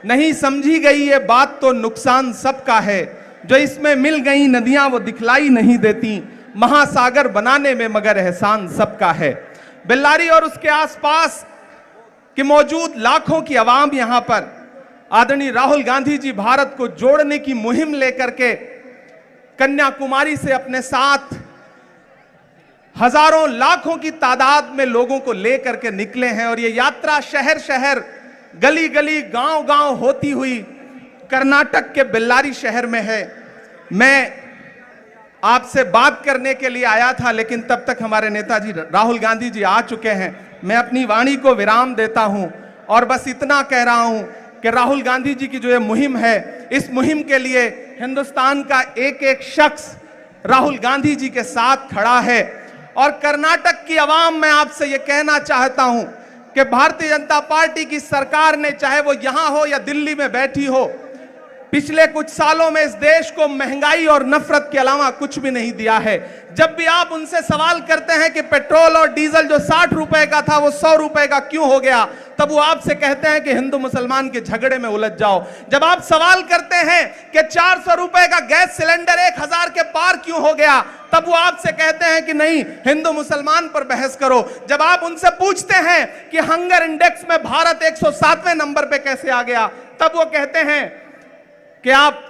नहीं समझी गई ये बात तो नुकसान सबका है, जो इसमें मिल गई नदियां वो दिखलाई नहीं देती, महासागर बनाने में मगर एहसान सबका है। बेल्लारी और उसके आसपास कि मौजूद लाखों की आवाम यहां पर आदरणीय राहुल गांधी जी भारत को जोड़ने की मुहिम लेकर के कन्याकुमारी से अपने साथ हजारों लाखों की तादाद में लोगों को लेकर के निकले हैं और ये यात्रा शहर शहर, गली गली, गांव गांव होती हुई कर्नाटक के बेल्लारी शहर में है। मैं आपसे बात करने के लिए आया था, लेकिन तब तक हमारे नेताजी राहुल गांधी जी आ चुके हैं। मैं अपनी वाणी को विराम देता हूं और बस इतना कह रहा हूं कि राहुल गांधी जी की जो ये मुहिम है, इस मुहिम के लिए हिंदुस्तान का एक एक शख्स राहुल गांधी जी के साथ खड़ा है। और कर्नाटक की आवाम, मैं आपसे ये कहना चाहता हूं कि भारतीय जनता पार्टी की सरकार ने, चाहे वो यहां हो या दिल्ली में बैठी हो, पिछले कुछ सालों में इस देश को महंगाई और नफरत के अलावा कुछ भी नहीं दिया है। जब भी आप उनसे सवाल करते हैं कि पेट्रोल और डीजल जो 60 रुपए का था वो 100 रुपए का क्यों हो गया, तब वो आपसे कहते हैं कि हिंदू मुसलमान के झगड़े में उलझ जाओ। जब आप सवाल करते हैं कि 400 रुपए का गैस सिलेंडर 1000 के पार क्यों हो गया, तब वो आपसे कहते हैं कि नहीं, हिंदू मुसलमान पर बहस करो। जब आप उनसे पूछते हैं कि हंगर इंडेक्स में भारत 107वें नंबर पे कैसे आ गया, तब वो कहते हैं कि आप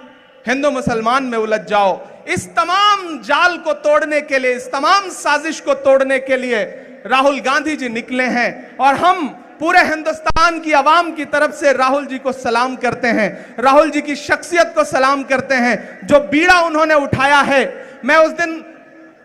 हिंदू मुसलमान में उलझ जाओ। इस तमाम जाल को तोड़ने के लिए, इस तमाम साजिश को तोड़ने के लिए राहुल गांधी जी निकले हैं और हम पूरे हिंदुस्तान की आवाम की तरफ से राहुल जी को सलाम करते हैं, राहुल जी की शख्सियत को सलाम करते हैं। जो बीड़ा उन्होंने उठाया है, मैं उस दिन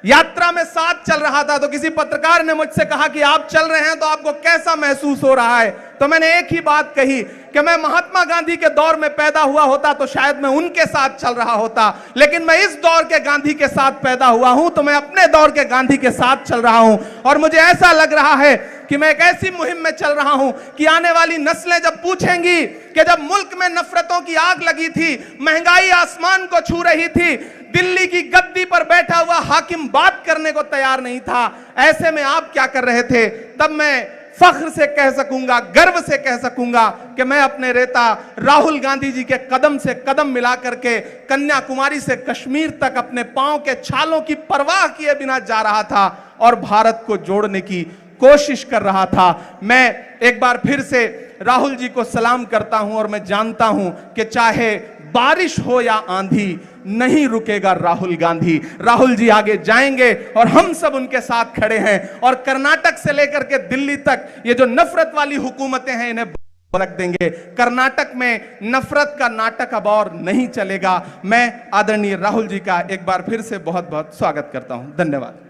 यात्रा में साथ चल रहा था तो किसी पत्रकार ने मुझसे कहा कि आप चल रहे हैं तो आपको कैसा महसूस हो रहा है, तो मैंने एक ही बात कही कि मैं महात्मा गांधी के दौर में पैदा हुआ होता तो शायद मैं उनके साथ चल रहा होता, लेकिन मैं इस दौर के गांधी के साथ पैदा हुआ हूं तो मैं अपने दौर के गांधी के साथ चल रहा हूं। और मुझे ऐसा लग रहा है कि मैं एक ऐसी मुहिम में चल रहा हूं कि आने वाली नस्लें जब पूछेंगी कि जब मुल्क में नफरतों की आग लगी थी, महंगाई आसमान को छू रही थी, दिल्ली की गद्दी पर बैठा हुआ हाकिम बात करने को तैयार नहीं था, ऐसे में आप क्या कर रहे थे, तब मैं फख्र से कह सकूंगा, गर्व से कह सकूंगा कि मैं अपने नेता राहुल गांधी जी के कदम से कदम मिला करके कन्याकुमारी से कश्मीर तक अपने पांव के छालों की परवाह किए बिना जा रहा था और भारत को जोड़ने की कोशिश कर रहा था। मैं एक बार फिर से राहुल जी को सलाम करता हूं और मैं जानता हूं कि चाहे बारिश हो या आंधी, नहीं रुकेगा राहुल गांधी। राहुल जी आगे जाएंगे और हम सब उनके साथ खड़े हैं और कर्नाटक से लेकर के दिल्ली तक ये जो नफरत वाली हुकूमतें हैं इन्हें रख देंगे। कर्नाटक में नफरत का नाटक अब और नहीं चलेगा। मैं आदरणीय राहुल जी का एक बार फिर से बहुत बहुत स्वागत करता हूं। धन्यवाद।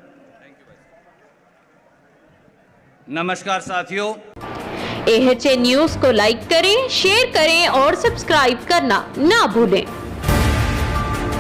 नमस्कार साथियों, AHA न्यूज को लाइक करें, शेयर करें और सब्सक्राइब करना ना भूलें।